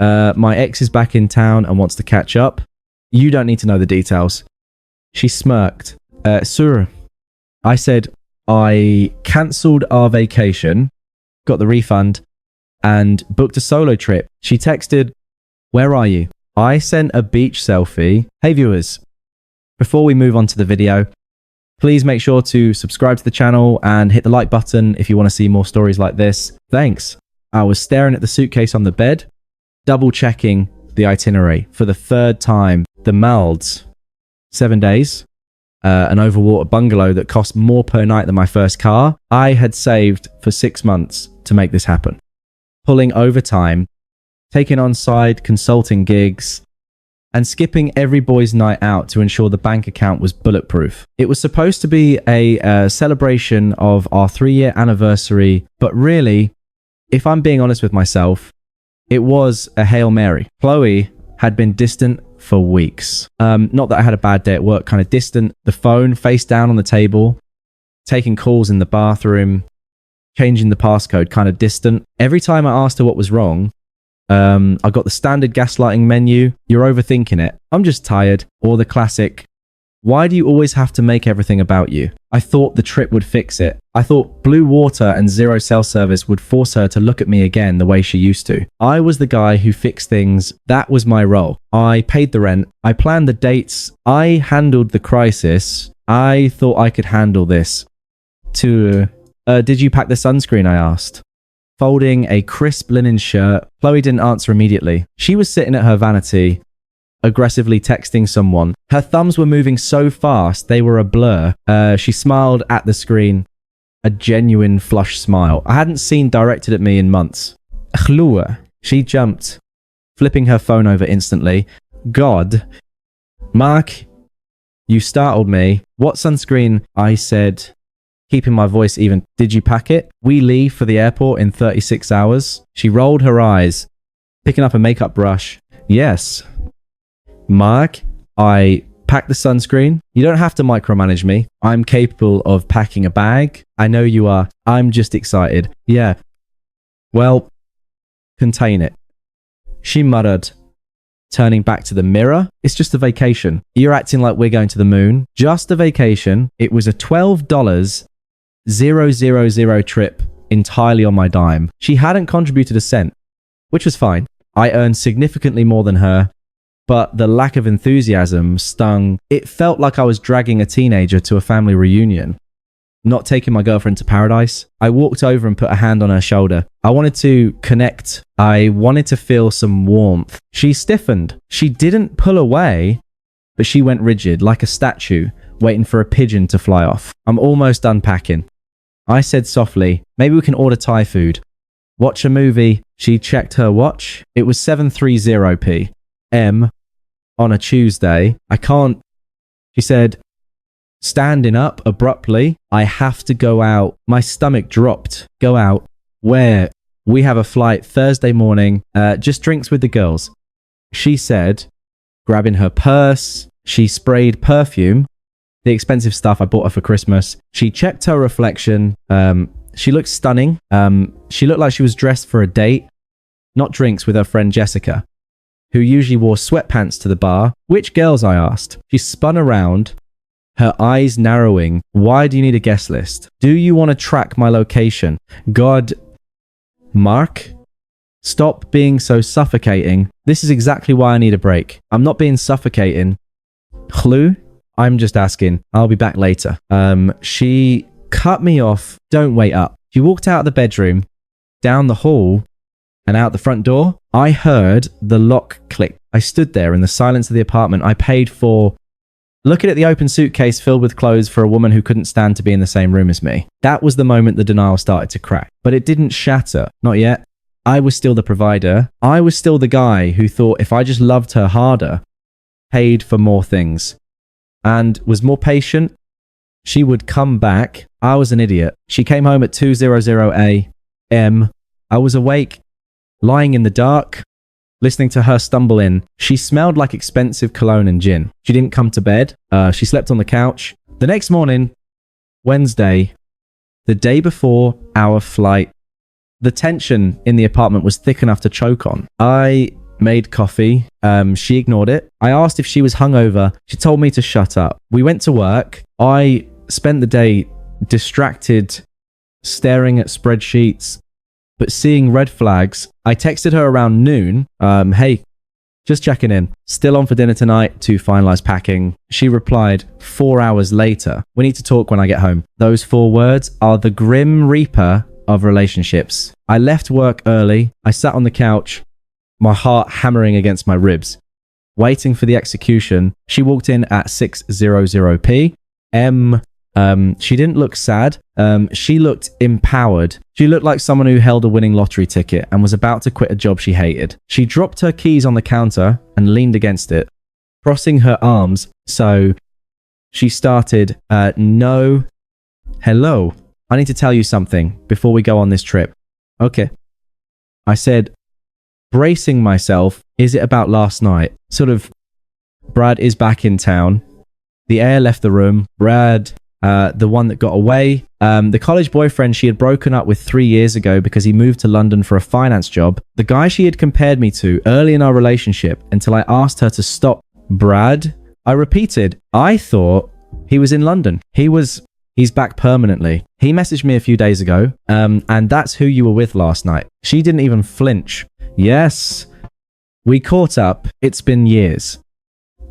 My ex is back in town and wants to catch up. You don't need to know the details. She smirked. Sir, I said, I cancelled our vacation, got the refund, and booked a solo trip. She texted, where are you? I sent a beach selfie. Hey viewers, before we move on to the video, please make sure to subscribe to the channel and hit the like button if you want to see more stories like this. Thanks. I was staring at the suitcase on the bed, double checking the itinerary for the third time. The Malds, 7 days, an overwater bungalow that cost more per night than my first car. I had saved for 6 months to make this happen. Pulling overtime, taking on side consulting gigs, and skipping every boys' night out to ensure the bank account was bulletproof. It was supposed to be a celebration of our 3-year anniversary, but really, if I'm being honest with myself, it was a Hail Mary. Chloe had been distant for weeks. Not that I had a bad day at work, kind of distant. The phone face down on the table, taking calls in the bathroom, changing the passcode, kind of distant. Every time I asked her what was wrong, I got the standard gaslighting menu. You're overthinking it. I'm just tired. Or the classic, why do you always have to make everything about you? I thought the trip would fix it. I thought blue water and zero cell service would force her to look at me again the way she used to. I was the guy who fixed things. That was my role. I paid the rent. I planned the dates. I handled the crisis. I thought I could handle this. Did you pack the sunscreen? I asked. Folding a crisp linen shirt. Chloe didn't answer immediately. She was sitting at her vanity, aggressively texting someone. Her thumbs were moving so fast, they were a blur. She smiled at the screen. A genuine flush smile. I hadn't seen directed at me in months. Chloe. She jumped, flipping her phone over instantly. God. Mark, you startled me. What sunscreen? I said, keeping my voice even. Did you pack it? We leave for the airport in 36 hours. She rolled her eyes, picking up a makeup brush. Yes. Mark, I packed the sunscreen. You don't have to micromanage me. I'm capable of packing a bag. I know you are. I'm just excited. Yeah. Well, contain it. She muttered, turning back to the mirror. It's just a vacation. You're acting like we're going to the moon. Just a vacation. It was a $12 000 trip entirely on my dime. She hadn't contributed a cent, which was fine. I earned significantly more than her, but the lack of enthusiasm stung. It felt like I was dragging a teenager to a family reunion, not taking my girlfriend to paradise. I walked over and put a hand on her shoulder. I wanted to connect. I wanted to feel some warmth. She stiffened. She didn't pull away, but she went rigid, like a statue, waiting for a pigeon to fly off. I'm almost done packing. I said softly, maybe we can order Thai food. Watch a movie. She checked her watch. It was 7:30 p.m. on a Tuesday. I can't. She said, standing up abruptly. I have to go out. My stomach dropped. Go out. Where? We have a flight Thursday morning. Just drinks with the girls. She said, grabbing her purse. She sprayed perfume. The expensive stuff I bought her for Christmas. She checked her reflection. She looked stunning. She looked like she was dressed for a date, not drinks, with her friend Jessica, who usually wore sweatpants to the bar. Which girls? I asked. She spun around, her eyes narrowing. Why do you need a guest list? Do you want to track my location? God. Mark, stop being so suffocating. This is exactly why I need a break. I'm not being suffocating. Chloe? I'm just asking. I'll be back later. She cut me off. Don't wait up. She walked out of the bedroom, down the hall, and out the front door. I heard the lock click. I stood there in the silence of the apartment. I paid for looking at the open suitcase filled with clothes for a woman who couldn't stand to be in the same room as me. That was the moment the denial started to crack. But it didn't shatter. Not yet. I was still the provider. I was still the guy who thought if I just loved her harder, paid for more things, and was more patient, she would come back. I was an idiot. She came home at 2:00 a.m. I was awake, lying in the dark, listening to her stumble in. She smelled like expensive cologne and gin. She didn't come to bed. She slept on the couch. The next morning, Wednesday, the day before our flight, the tension in the apartment was thick enough to choke on. I made coffee. She ignored it. I asked if she was hungover. She told me to shut up. We went to work. I spent the day distracted, staring at spreadsheets, but seeing red flags. I texted her around noon. Hey, just checking in. Still on for dinner tonight to finalize packing. She replied 4 hours later. We need to talk when I get home. Those 4 words are the grim reaper of relationships. I left work early. I sat on the couch, my heart hammering against my ribs, waiting for the execution. She walked in at 6:00 p.m. She didn't look sad. She looked empowered. She looked like someone who held a winning lottery ticket and was about to quit a job she hated. She dropped her keys on the counter and leaned against it, crossing her arms. So she started, no, hello. I need to tell you something before we go on this trip. Okay. I said, bracing myself, is it about last night? Sort of, Brad is back in town. The air left the room. Brad, the one that got away, the college boyfriend she had broken up with 3 years ago because he moved to London for a finance job, the guy she had compared me to early in our relationship until I asked her to stop. Brad, I repeated, I thought he was in London. He's back permanently. He messaged me a few days ago, and that's who you were with last night. She didn't even flinch. Yes, we caught up. It's been years.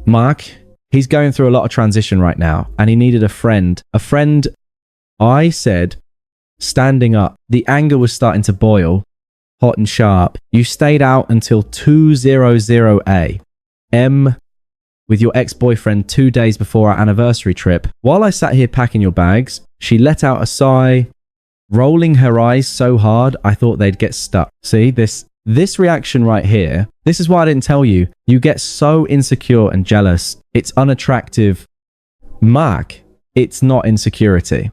Mark, he's going through a lot of transition right now, and he needed a friend. A friend, I said, standing up. The anger was starting to boil, hot and sharp. You stayed out until 2:00 a.m. with your ex-boyfriend 2 days before our anniversary trip. While I sat here packing your bags, she let out a sigh, rolling her eyes so hard I thought they'd get stuck. See, this reaction right here, this is why I didn't tell you. You get so insecure and jealous. It's unattractive. Mark, it's not insecurity.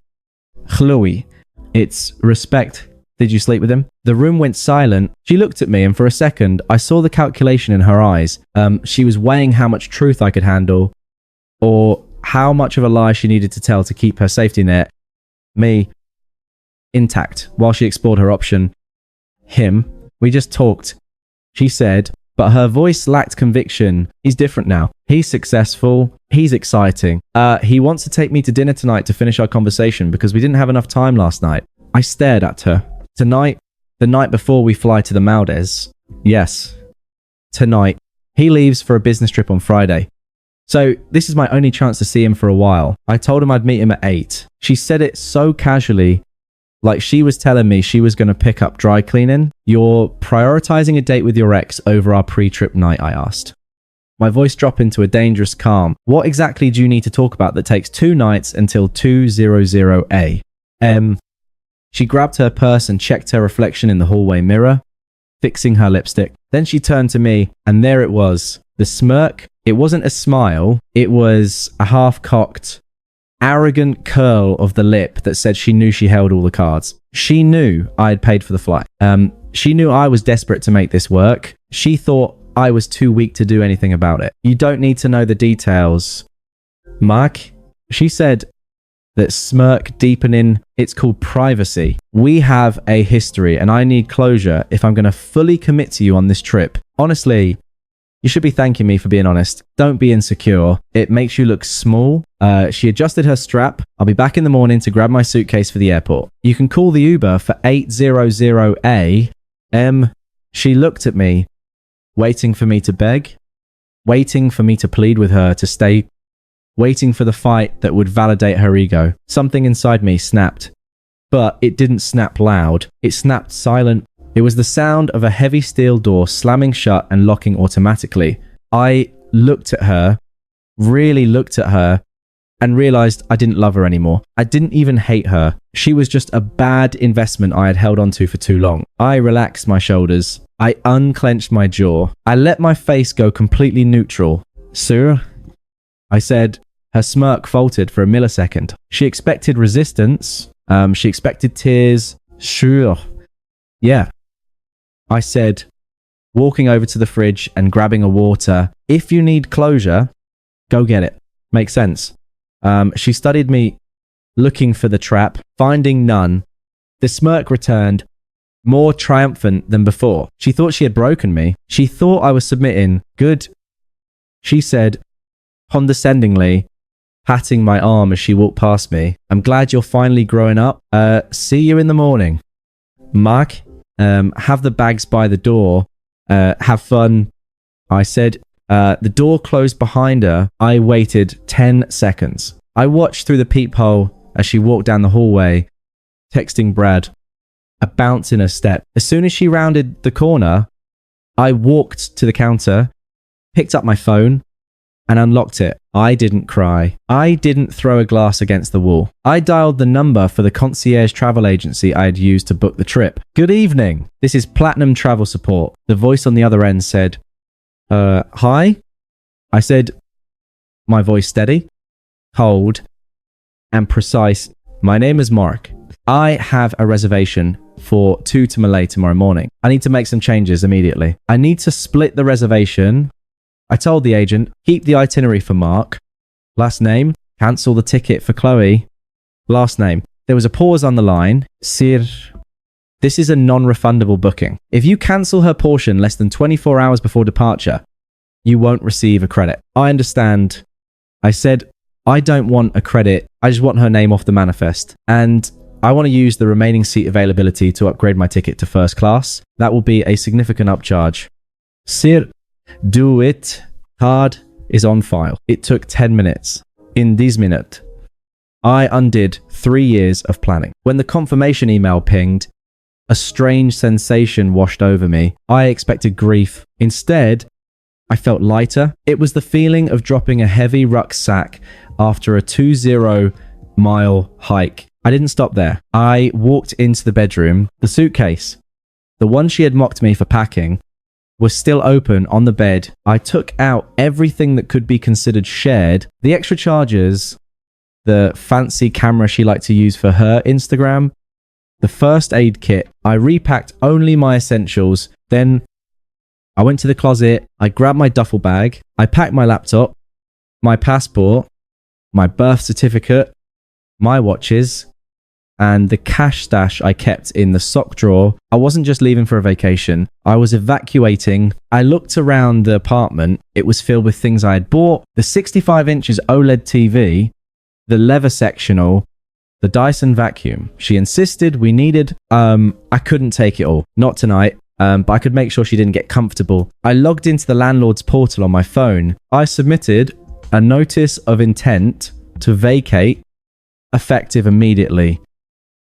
Chloe, it's respect. Did you sleep with him? The room went silent. She looked at me, and for a second, I saw the calculation in her eyes. She was weighing how much truth I could handle, or how much of a lie she needed to tell to keep her safety net, me, intact, while she explored her option. Him. We just talked. She said, but her voice lacked conviction. He's different now. He's successful. He's exciting. He wants to take me to dinner tonight to finish our conversation because we didn't have enough time last night. I stared at her. Tonight, the night before we fly to the Maldives. Yes, tonight. He leaves for a business trip on Friday. So this is my only chance to see him for a while. I told him I'd meet him at 8. She said it so casually, like she was telling me she was going to pick up dry cleaning. You're prioritizing a date with your ex over our pre-trip night, I asked. My voice dropped into a dangerous calm. What exactly do you need to talk about that takes 2 nights until 2:00 a.m.? She grabbed her purse and checked her reflection in the hallway mirror, fixing her lipstick. Then she turned to me, and there it was. The smirk. It wasn't a smile. It was a half-cocked, arrogant curl of the lip that said she knew she held all the cards. She knew I had paid for the flight. She knew I was desperate to make this work. She thought I was too weak to do anything about it. You don't need to know the details, Mark. She said that smirk deepening, it's called privacy. We have a history and I need closure if I'm going to fully commit to you on this trip. Honestly, you should be thanking me for being honest. Don't be insecure. It makes you look small. She adjusted her strap. I'll be back in the morning to grab my suitcase for the airport. You can call the Uber for 8:00 a.m. She looked at me, waiting for me to beg, waiting for me to plead with her to stay, waiting for the fight that would validate her ego. Something inside me snapped, but it didn't snap loud. It snapped silent. It was the sound of a heavy steel door slamming shut and locking automatically. I looked at her, really looked at her, and realized I didn't love her anymore. I didn't even hate her. She was just a bad investment I had held onto for too long. I relaxed my shoulders. I unclenched my jaw. I let my face go completely neutral. Sir? I said. Her smirk faltered for a millisecond. She expected resistance. She expected tears. Sure. Yeah. I said, walking over to the fridge and grabbing a water. If you need closure, go get it. Makes sense. She studied me, looking for the trap, finding none. The smirk returned. more triumphant than before. She thought she had broken me. She thought I was submitting. Good, she said, condescendingly, patting my arm as she walked past me. I'm glad you're finally growing up. See you in the morning. Mark, have the bags by the door. Have fun. I said. The door closed behind her. I waited 10 seconds. I watched through the peephole as she walked down the hallway, texting Brad, a bounce in her step. As soon as she rounded the corner, I walked to the counter, picked up my phone, and unlocked it. I didn't cry. I didn't throw a glass against the wall. I dialed the number for the concierge travel agency I had used to book the trip. Good evening. This is Platinum Travel Support. The voice on the other end said, hi? I said, my voice steady, cold, and precise. My name is Mark. I have a reservation for 2 to Malay tomorrow morning. I need to make some changes immediately. I need to split the reservation. I told the agent, keep the itinerary for Mark. Last name, cancel the ticket for Chloe. Last name. There was a pause on the line. Sir, this is a non-refundable booking. If you cancel her portion less than 24 hours before departure, you won't receive a credit. I understand. I said, I don't want a credit. I just want her name off the manifest. And I want to use the remaining seat availability to upgrade my ticket to first class. That will be a significant upcharge. Sir, do it. Card is on file. It took 10 minutes. In this minute, I undid 3 years of planning. When the confirmation email pinged, a strange sensation washed over me. I expected grief. Instead, I felt lighter. It was the feeling of dropping a heavy rucksack after a 20-mile hike. I didn't stop there. I walked into the bedroom. The suitcase, the one she had mocked me for packing, was still open on the bed. I took out everything that could be considered shared. The extra chargers, the fancy camera she liked to use for her Instagram, the first aid kit. I repacked only my essentials. Then I went to the closet. I grabbed my duffel bag. I packed my laptop, my passport, my birth certificate, my watches, and the cash stash I kept in the sock drawer. I wasn't just leaving for a vacation. I was evacuating. I looked around the apartment. It was filled with things I had bought. The 65 inches OLED TV, the leather sectional, the Dyson vacuum. She insisted we needed. I couldn't take it all. Not tonight. But I could make sure she didn't get comfortable. I logged into the landlord's portal on my phone. I submitted a notice of intent to vacate, effective immediately,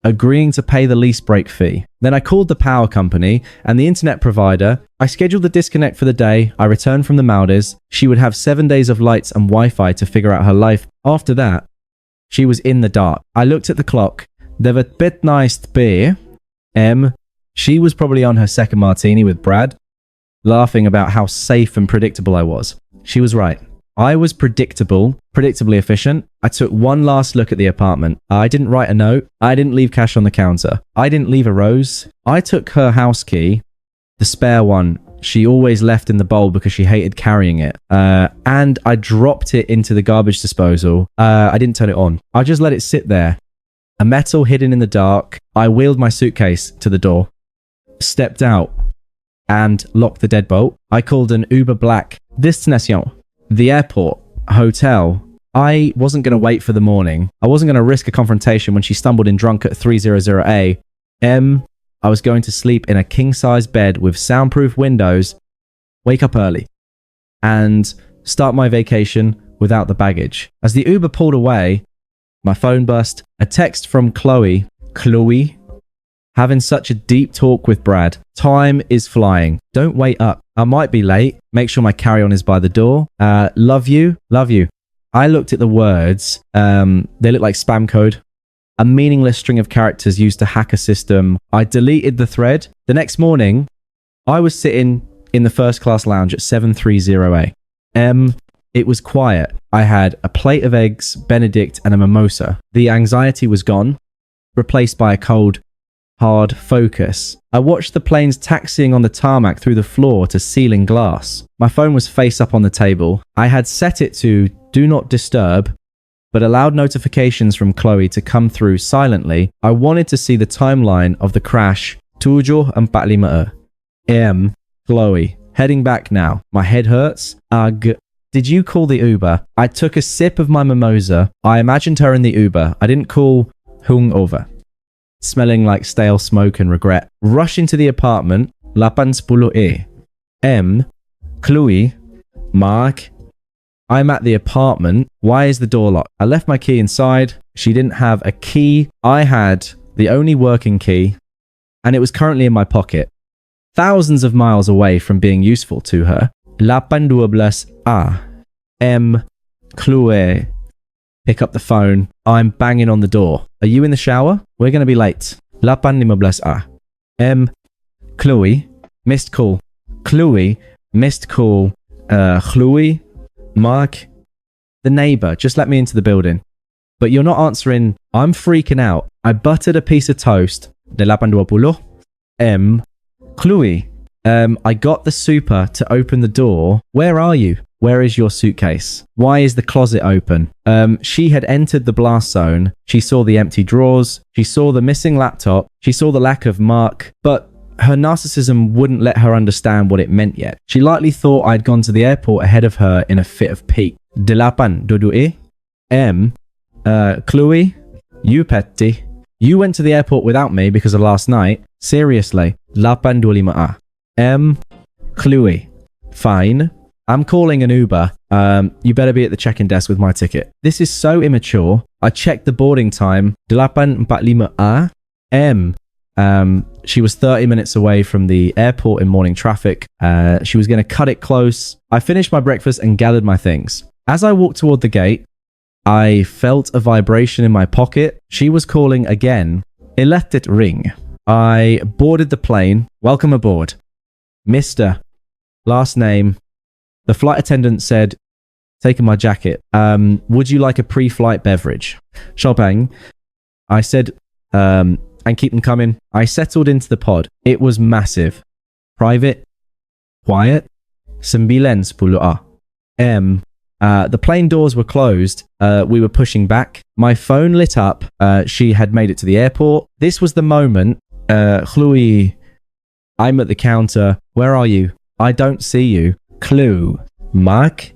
agreeing to pay the lease break fee. Then I called the power company and the internet provider. I scheduled the disconnect for the day. I returned from the Maldives. She would have 7 days of lights and Wi-Fi to figure out her life. After that, she was in the dark. I looked at the clock. There were bit nice beer. She was probably on her second martini with Brad, laughing about how safe and predictable I was. She was right. I was predictable, predictably efficient. I took one last look at the apartment. I didn't write a note. I didn't leave cash on the counter. I didn't leave a rose. I took her house key, the spare one she always left in the bowl because she hated carrying it, and I dropped it into the garbage disposal. I didn't turn it on. I just let it sit there. A metal hidden in the dark. I wheeled my suitcase to the door, stepped out, and locked the deadbolt. I called an Uber Black. Destination, the airport, hotel. I wasn't going to wait for the morning. I wasn't going to risk a confrontation when she stumbled in drunk at 300 AM. I was going to sleep in a king-size bed with soundproof windows, wake up early, and start my vacation without the baggage. As the Uber pulled away, my phone buzzed. A text from Chloe. Chloe, having such a deep talk with Brad. Time is flying. Don't wait up. I might be late. Make sure my carry-on is by the door. Love you. Love you. I looked at the words. They look like spam code. A meaningless string of characters used to hack a system. I deleted the thread. The next morning, I was sitting in the first class lounge at 730A. It was quiet. I had a plate of eggs, Benedict, and a mimosa. The anxiety was gone, replaced by a cold, hard focus. I watched the planes taxiing on the tarmac through the floor to ceiling glass. My phone was face up on the table. I had set it to do not disturb, but allowed notifications from Chloe to come through silently. I wanted to see the timeline of the crash 745. M. Chloe. Heading back now. My head hurts. Ugh. Did you call the Uber? I took a sip of my mimosa. I imagined her in the Uber. I didn't call hungover. Smelling like stale smoke and regret. Rush into the apartment. 80E. M. Chloe. Mark. I'm at the apartment. Why is the door locked? I left my key inside. She didn't have a key. I had the only working key, and it was currently in my pocket. Thousands of miles away from being useful to her. 8:12 M. Chloe. Pick up the phone. I'm banging on the door. Are you in the shower? We're going to be late. 8:15 M. Chloe. Missed call. Chloe. Missed call. Chloe. Mark. The neighbor. Just let me into the building. But you're not answering. I'm freaking out. I buttered a piece of toast. 8:20 M. Chloe. I got the super to open the door. Where are you? Where is your suitcase? Why is the closet open? She had entered the blast zone. She saw the empty drawers. She saw the missing laptop. She saw the lack of Mark. But her narcissism wouldn't let her understand what it meant yet. She likely thought I'd gone to the airport ahead of her in a fit of pique. 8:22 M. Chloe. You petty. You went to the airport without me because of last night. Seriously. 8:25 M. Chloe. Fine. I'm calling an Uber. You better be at the check-in desk with my ticket. This is so immature. I checked the boarding time. 8:45 M. She was 30 minutes away from the airport in morning traffic. She was going to cut it close. I finished my breakfast and gathered my things. As I walked toward the gate, I felt a vibration in my pocket. She was calling again. It let it ring. I boarded the plane. Welcome aboard. Mr. Last name. The flight attendant said, taking my jacket, would you like a pre-flight beverage? Champagne. I said, and keep them coming. I settled into the pod. It was massive. Private. Quiet. 9:10 M. The plane doors were closed. We were pushing back. My phone lit up. She had made it to the airport. This was the moment. Chloe. I'm at the counter. Where are you? I don't see you. Clue. Mark.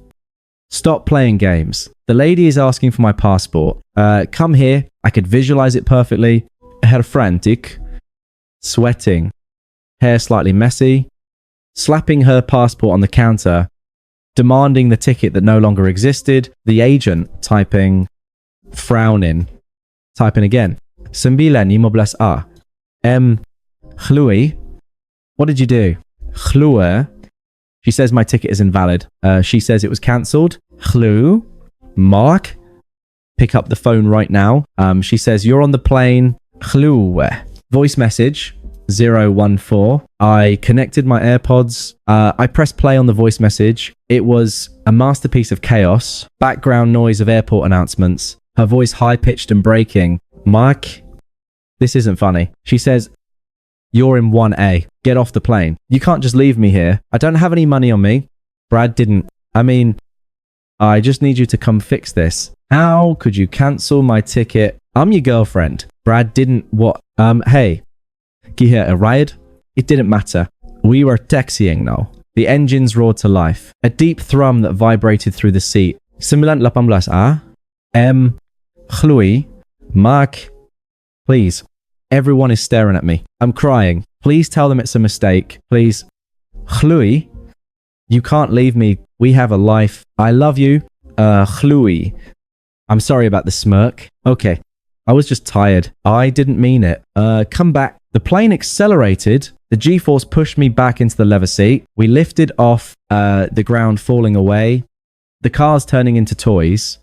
Stop playing games. The lady is asking for my passport. Come here. I could visualize it perfectly. Her frantic. Sweating. Hair slightly messy. Slapping her passport on the counter. Demanding the ticket that no longer existed. The agent typing. Frowning. Typing again. 9:15 M. Chloe. What did you do? Chloe. She says my ticket is invalid. She says it was cancelled. Chloe. Mark. Pick up the phone right now. She says you're on the plane. Chloe. Voice message. 014. I connected my AirPods. I pressed play on the voice message. It was a masterpiece of chaos. Background noise of airport announcements. Her voice high-pitched and breaking. Mark. This isn't funny. She says, you're in 1A. Get off the plane. You can't just leave me here. I don't have any money on me. Brad didn't. I just need you to come fix this. How could you cancel my ticket? I'm your girlfriend. Brad didn't what? Hey. Give her a ride? It didn't matter. We were taxiing now. The engines roared to life. A deep thrum that vibrated through the seat. 9:18 M. Chloe. Mark. Please. Everyone is staring at me. I'm crying. Please tell them it's a mistake. Please. Chloe. You can't leave me. We have a life. I love you. Chloe. I'm sorry about the smirk. Okay. I was just tired. I didn't mean it. Come back. The plane accelerated. The G-force pushed me back into the leather seat. We lifted off the ground, falling away. The cars turning into toys.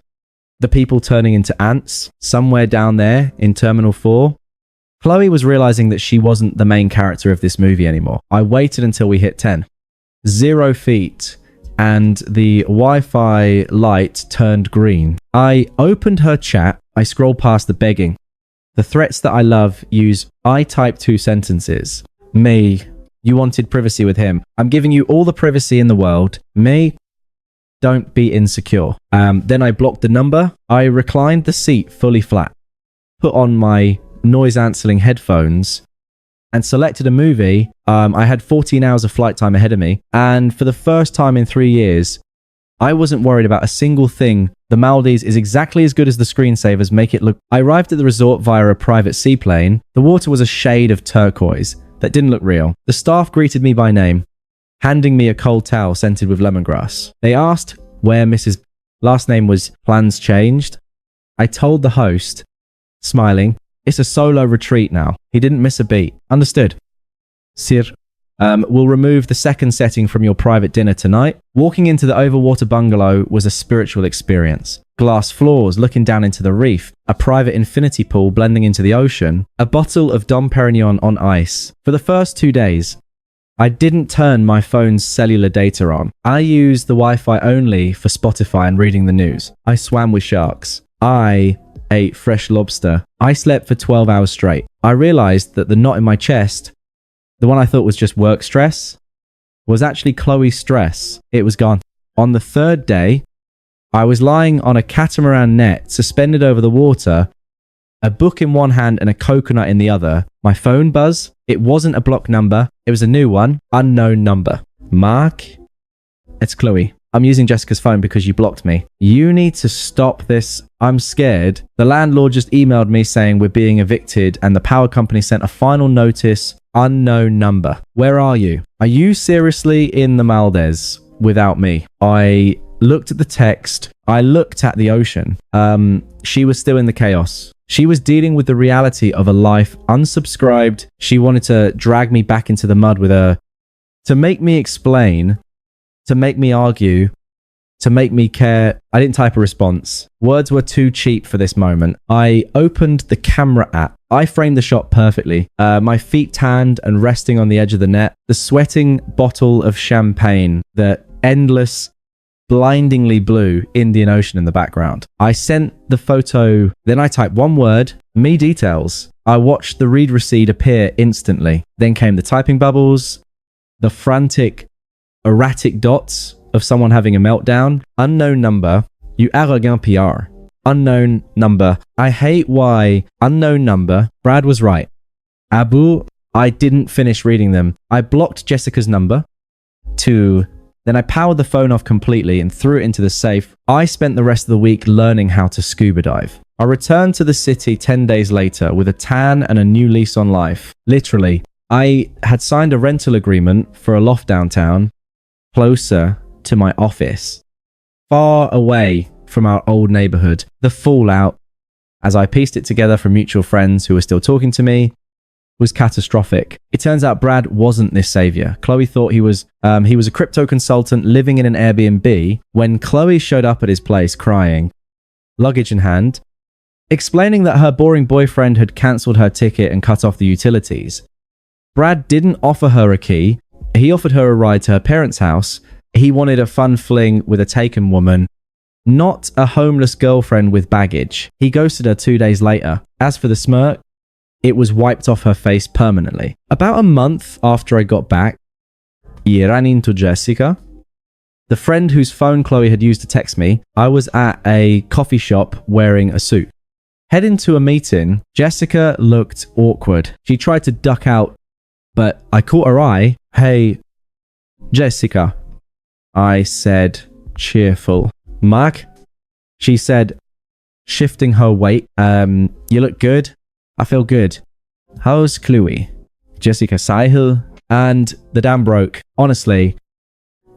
The people turning into ants. Somewhere down there in Terminal 4. Chloe was realizing that she wasn't the main character of this movie anymore. I waited until we hit 10. 0 feet. And the Wi-Fi light turned green. I opened her chat. I scrolled past the begging. The threats that I love use I type 2 sentences. Me. You wanted privacy with him. I'm giving you all the privacy in the world. Me. Don't be insecure. Then I blocked the number. I reclined the seat fully flat. Put on my noise-cancelling headphones and selected a movie. I had 14 hours of flight time ahead of me. And for the first time in 3 years, I wasn't worried about a single thing. The Maldives is exactly as good as the screensavers make it look. I arrived at the resort via a private seaplane. The water was a shade of turquoise that didn't look real. The staff greeted me by name, handing me a cold towel scented with lemongrass. They asked where Mrs. Last name was Plans Changed. I told the host, smiling, it's a solo retreat now. He didn't miss a beat. Understood. Sir. We'll remove the second setting from your private dinner tonight. Walking into the overwater bungalow was a spiritual experience. Glass floors looking down into the reef, a private infinity pool blending into the ocean, a bottle of Dom Perignon on ice. For the first 2 days, I didn't turn my phone's cellular data on. I used the Wi-Fi only for Spotify and reading the news. I swam with sharks. I ate fresh lobster. I slept for 12 hours straight. I realized that the knot in my chest, the one I thought was just work stress, was actually Chloe's stress. It was gone. On the third day, I was lying on a catamaran net, suspended over the water, a book in one hand and a coconut in the other. My phone buzzed. It wasn't a block number. It was a new one. Unknown number. Mark? It's Chloe. I'm using Jessica's phone because you blocked me. You need to stop this. I'm scared. The landlord just emailed me saying we're being evicted and the power company sent a final notice. Unknown number. Where are you? Are you seriously in the Maldives without me? I looked at the text. I looked at the ocean. She was still in the chaos. She was dealing with the reality of a life unsubscribed. She wanted to drag me back into the mud with her, to make me explain, to make me argue, to make me care. I didn't type a response. Words were too cheap for this moment. I opened the camera app. I framed the shot perfectly. My feet tanned and resting on the edge of the net. The sweating bottle of champagne. The endless, blindingly blue Indian Ocean in the background. I sent the photo. Then I typed one word, me details. I watched the read receipt appear instantly. Then came the typing bubbles, the frantic, erratic dots of someone having a meltdown. Unknown number. You arrogant PR. Unknown number. I hate why. Unknown number. Brad was right. Abu. I didn't finish reading them. I blocked Jessica's number. 2. Then I powered the phone off completely and threw it into the safe. I spent the rest of the week learning how to scuba dive. I returned to the city 10 days later with a tan and a new lease on life. Literally. I had signed a rental agreement for a loft downtown, closer to my office, far away from our old neighborhood. The fallout, as I pieced it together from mutual friends who were still talking to me, was catastrophic. It turns out Brad wasn't this savior. Chloe thought he was a crypto consultant living in an Airbnb when Chloe showed up at his place crying, luggage in hand, explaining that her boring boyfriend had cancelled her ticket and cut off the utilities. Brad didn't offer her a key. He offered her a ride to her parents' house. He wanted a fun fling with a taken woman, not a homeless girlfriend with baggage. He ghosted her 2 days later. As for the smirk, it was wiped off her face permanently. About a month after I got back, I ran into Jessica, the friend whose phone Chloe had used to text me. I was at a coffee shop wearing a suit. Heading to a meeting, Jessica looked awkward. She tried to duck out, but I caught her eye. Hey, Jessica. I said, cheerful. Mark? She said, shifting her weight. You look good. I feel good. How's Chloe? Jessica Sahil. And the dam broke. Honestly,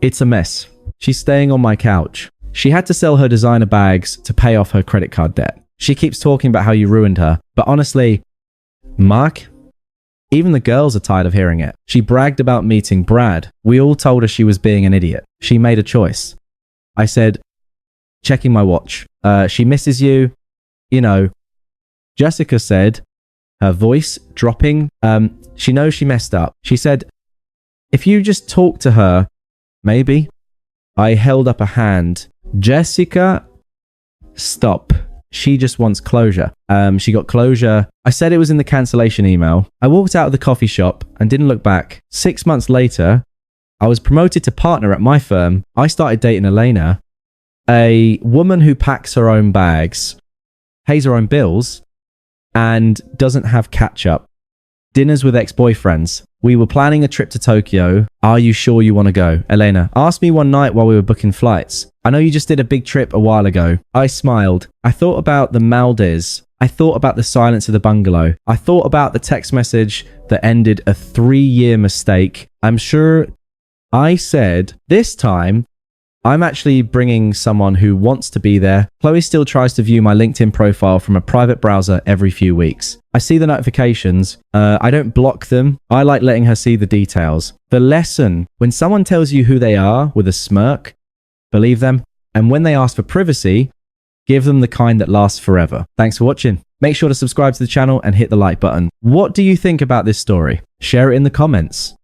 it's a mess. She's staying on my couch. She had to sell her designer bags to pay off her credit card debt. She keeps talking about how you ruined her. But honestly, Mark, even the girls are tired of hearing it. She bragged about meeting Brad. We all told her she was being an idiot. She made a choice. I said, checking my watch. She misses you. You know. Jessica said, her voice dropping. She knows she messed up. She said, if you just talk to her, maybe. I held up a hand. Jessica, stop. She just wants closure. She got closure. I said it was in the cancellation email. I walked out of the coffee shop and didn't look back. 6 months later, I was promoted to partner at my firm. I started dating Elena, a woman who packs her own bags, pays her own bills, and doesn't have catch-up. Dinners with ex-boyfriends. We were planning a trip to Tokyo. Are you sure you want to go? Elena, asked me one night while we were booking flights. I know you just did a big trip a while ago. I smiled. I thought about the Maldives. I thought about the silence of the bungalow. I thought about the text message that ended a 3-year mistake. I'm sure I said, this time, I'm actually bringing someone who wants to be there. Chloe still tries to view my LinkedIn profile from a private browser every few weeks. I see the notifications. I don't block them. I like letting her see the details. The lesson, when someone tells you who they are with a smirk, believe them. And when they ask for privacy, give them the kind that lasts forever. Thanks for watching. Make sure to subscribe to the channel and hit the like button. What do you think about this story? Share it in the comments.